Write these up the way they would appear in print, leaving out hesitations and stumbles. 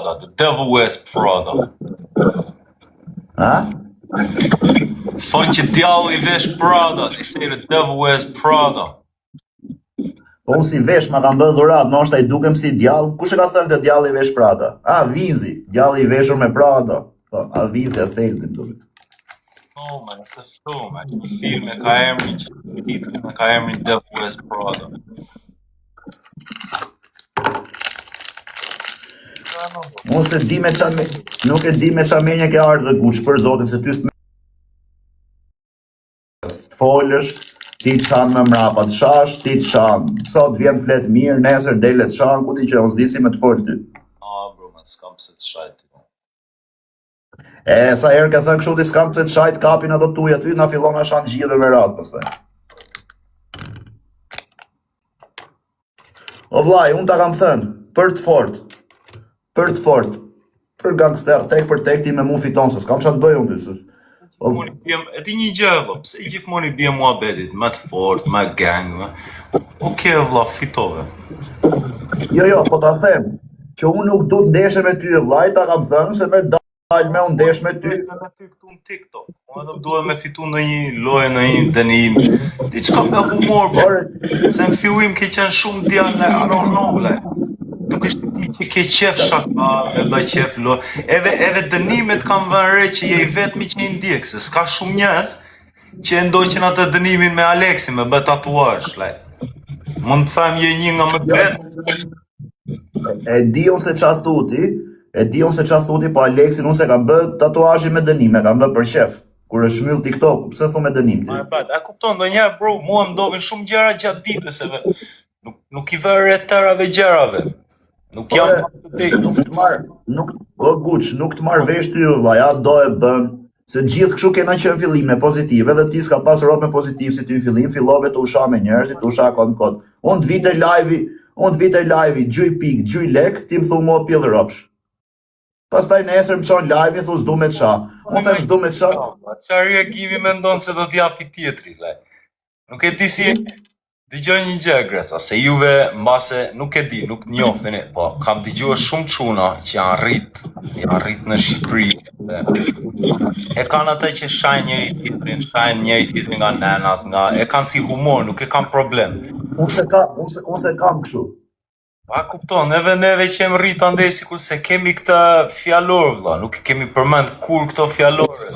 The devil wears Prada. Ha? Thonë që djalli I vesh Prada. They say the devil wears Prada. Po unë si vesh ma kam bërë dhurat, në është ai dukem si djall. Kush e ka thënë këtë djalli I vesh Prada? Vizi, djalli I veshur me Prada. Po, Vizi Asteltin duket. No, man, it's a film, man. Një film e ka emrin që titlin e ka emrin Devil Wears Prada. Unë se di me qa nuk e di me qa menje ke ardhë dhe guç për zotin, se ty s'me folësh, ti të shanë me mrapa të shash, ti të shanë, sot vjen flet mirë, nesër dele të shanë, ku ti që unë s'di si me të folë ty. Bro, man, s'kam se të shajt. Sa herë ke thënë kështu ti s'kam se të shajt kapin ato tuja ty, na fillon a shanë gjithë me radhë pastaj. O vllai, unë ta kam thënë, për të fort, për gangster, tek për tek ti me mu fiton, se s'kam qa të bëj unë ty. E di një gjë, vlla, pse gjithmonë I bie muhabetit, me të fort, me gang, Okej, vlla, fitove. Jo, po ta them, që unë nuk du të ndeshe me ty, vllai, ta kam thënë se me dalë me unë ndesh me ty. Me ty këtu në TikTok, unë edhe duhet me fitu në një lojë, në një dënim, diçka me humor, se në fillim ke qenë shumë djallë, I don't know, vlla. Nuk është ti që ke qef shaka, me bëj qef lo. Edhe dënimet kam vënë re që je I vetmi që I ndjek, se s'ka shumë njerëz që e ndoqin atë dënimin me Aleksi, me bë tatuazh, Mund të them je një nga më të vetë. E di unë se qa thuti, po Aleksin unë se kam bë tatuazhin me dënime, kam bë për qef. Kur është shmyll TikTok, pse thu me dënim ti? A kupton, ndonjëherë bro, mua më ndodhin shumë gjëra gjatë ditës, nuk I vë re tërave gjërave. Nuk jam nuk të marr vesh ty vllai, ja do e bën, se gjithë kështu kena qenë fillime pozitive, edhe ti s'ka pas rob me pozitiv si ty në fillim, fillove të usha me njerëzit, të usha kod. Unë të vite live, gjuj pik, gjuj lek, ti më thu mua pjellë ropsh. Pastaj nesër më çon live, thu s'du me qa. Unë them s'du me qa. Çfarë reagimi mendon se do t'japi tjetri, Nuk e di si. Dëgjoj një gjë, Gresa, se juve mbase nuk e di, nuk njohin, po kam dëgjuar shumë çuna që janë rrit në Shqipëri. E kanë atë që shajnë njëri tjetrin nga nenat, e kanë si humor, nuk e kanë problem. Unë se kam kështu. A kupton, neve që jem rrit andej sikur se kemi këtë fjalor, vlla, nuk kemi përmend kur këto fjalore.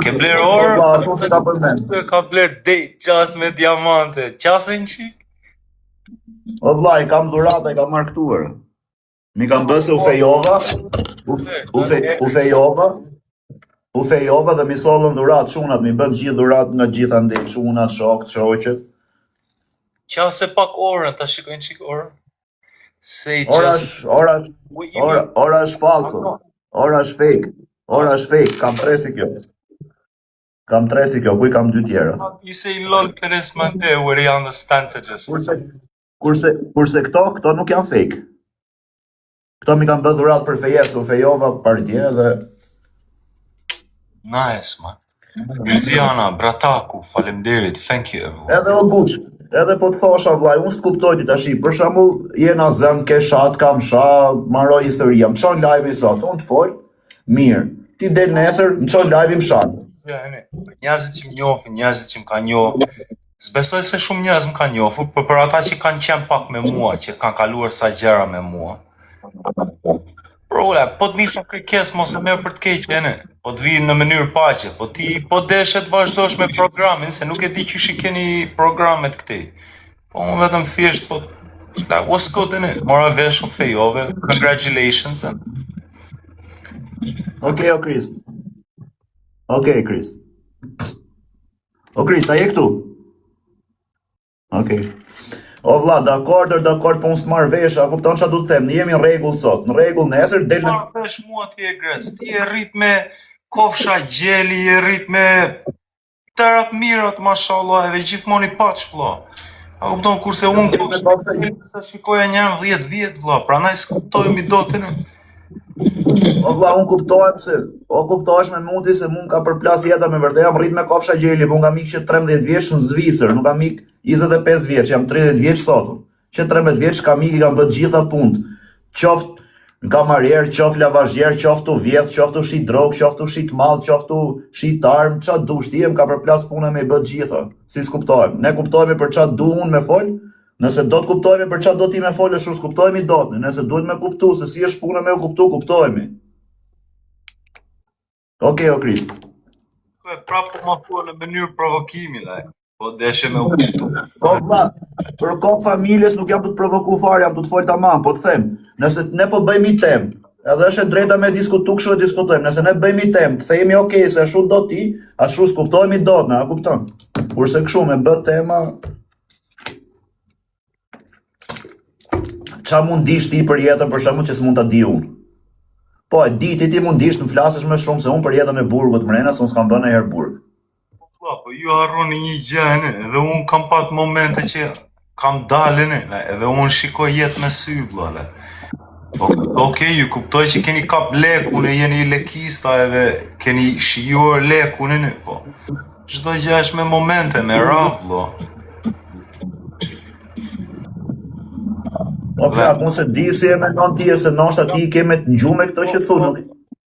Ke bler orë? Po, ashtu se ta përmend. Ka bler qast me diamante. Qasën qik? O vllai, kam dhurata, I kam marktuar. Mi kam bë se u fejova dhe mi sollën dhurat çunat, mi bën gjithë dhurat nga gjitha ndej çunat, shokët, shoqet. Qase pak orën, ta shikojnë qik orën. Ora është falso. Ora është fake, kam 3 si kjo. Ku I kam 2 tjera. You say lol Teres Mante, where you understand to just. Kurse këto nuk janë fake. Këto mi kam bë dhurat për fejes, u fejova partje dhe... Nice, man. Mirziana, Brataku, faleminderit, thank you everyone. Edhe o buç, edhe po të thosha vllai, unë s'të kuptoj ti tash. Për shembull, jena zëm, ke shat, kam marroj historia, më çon live-in sot, unë të fol, mirë. Ti del nesër, më çon live-in më shan. Njerëzit që më njohin, njerëzit që më kanë njohur, s'besoj se shumë njerëz më kanë njohur, por për ata që kanë qenë pak me mua, që kanë kaluar sa gjëra me mua. Po të nisa kërkes mos e merr për të keq, po të vi në mënyrë paqe, po ti po deshe të vazhdosh me programin, se nuk e di qysh I keni programet këtej. Po unë vetëm thjesht po that was good, mora vesh u fejove, congratulations. Okej, Chris. O Chris, a je këtu? Okej. O vlla, dakord, po unë s'marr vesh, a kupton çfarë du të them? Ne jemi në rregull sot, në rregull nesër del në vesh mua ti e Gres. Ti e rrit me kofsha gjeli, e rrit me tërat mirat, mashallah, edhe gjithmonë I paç vlla. A kupton kurse unë sa shikoja një 10 vjet vlla, prandaj s'kuptojmë dot O vlla, unë kuptohem se, kuptohesh me mundi se mund ka përplas jeta me vërtet, jam rrit me kofsha gjeli, po unë kam ikë që 13 vjeç në Zvicër, nuk kam ikë 25 vjeç, jam 30 vjeç sot. Që 13 vjeç kam ikë, kam bërë gjitha punët. Qoftë në kamarier, qoft lavazhier, qoft u vjedh, qoft u shit drog, qoft u shit mall, qoft u shit armë, qa dush ti ka përplas puna me i bët gjitha. Si s'kuptojmë. Ne kuptojmë për qa du unë me fol, nëse do të kuptojmë për qa do ti me fol, është s'kuptojmë i dotën. Nëse duhet me kuptu, se si është puna me u kuptu, kuptojmë. Okej, o Krist. Prapë ma po në mënyrë provokimi, po deshe me u kuptu. Po, për kokë familjes nuk jam të të provoku fare, jam të të folë tamam, po të them, nëse ne po bëjmë i temë, edhe është e drejta me diskutu kështu e diskutojmë, nëse ne bëjmë i temë, të themi okej, se ashtu do ti, ashtu s'kuptojmë i dot, a kupton? Kurse kështu me bët tema, qa mund dish ti për jetën për shembull që s'mund ta di unë? Po, e di ti mund dish të flasësh më shumë se unë për jetën e burgut mrena, se unë s'kam bërë ndonjëherë burg. Po ju harroni një gjë, edhe unë kam pat momente që kam dalën, edhe unë shikoj jetë me sy, vëlla. Okej, ju kuptoj që keni kap lekun e jeni lekista edhe keni shijuar lekun e po. Çdo gjë është me momente, me radhë, vëlla. Po pra, unë se di si e mendon ti, se ndoshta ti ke me të ngjume këto që thonë.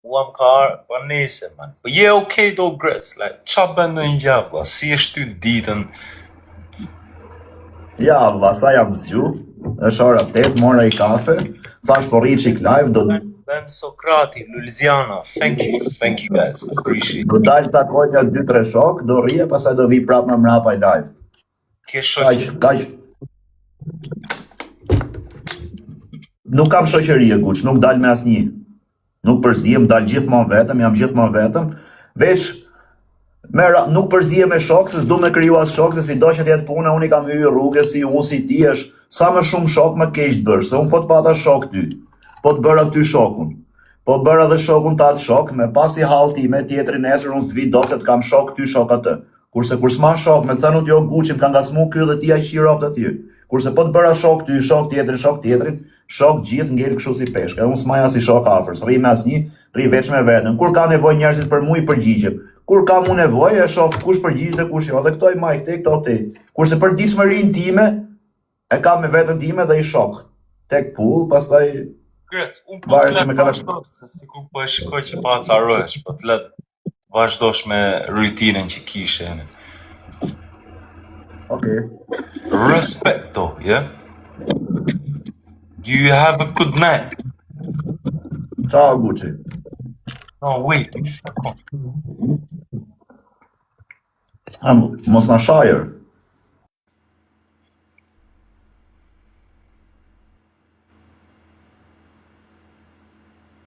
Uam ka arë, pa nese, man. Po je okej do grec, qa bëndë një gjavla, si e shty ditën? Ja, vlla, sa jam zgju, është ora 8, mora i kafe, thash po rri qik live, do Ben Sokrati, Lulziana, thank you guys, appreciate. do dalë takoj një 2-3 shok, do rrije, pasaj do vi prap më mrapa i live. Ke shoqë? Kaq. Nuk kam shoqëri e guq, nuk dal me asnjë. Nuk përzihem, dal gjithmonë vetëm, jam gjithmonë vetëm. Veç nuk përzihem me shok, se s'du me kriju as shok, se si do që t'jetë puna, unë i kam hyrë rrugë, si unë, si ti është, sa më shumë shok më keq të bërë, se unë po të pata shok ty, po të bëra ty shokun, po bëra dhe shokun ta atë shok, me pasi halti me tjetëri nesër, unë s'vi do se t'kam shok ty shok atë. Kurse kur s'ma shok, me të thënut jo guqim, ka ngacmu ky dhe ti aq qirop të tjerë. Kurse po të bëra shok ty, shok tjetrin, shok gjithë ngel kështu si peshk. Edhe unë s'maja si shok afër, s'rri me asnjë, rri veç me veten. Kur ka nevojë njerëzit për mua i përgjigjem. Kur kam unë nevojë, e shoh kush përgjigjet dhe kush jo. Dhe këto i maj këte. Kurse për ditshmërinë time, e kam me veten time dhe i shok. Tek pull, pastaj Grec, unë po të letë se sikur po e shikoj që pa acarohesh, po të letë vazhdosh me rutinën që kishe. Okay. Respecto, yeah? You have a good night. Ciao, Gucci. No, wait, a second. Mos na shajër.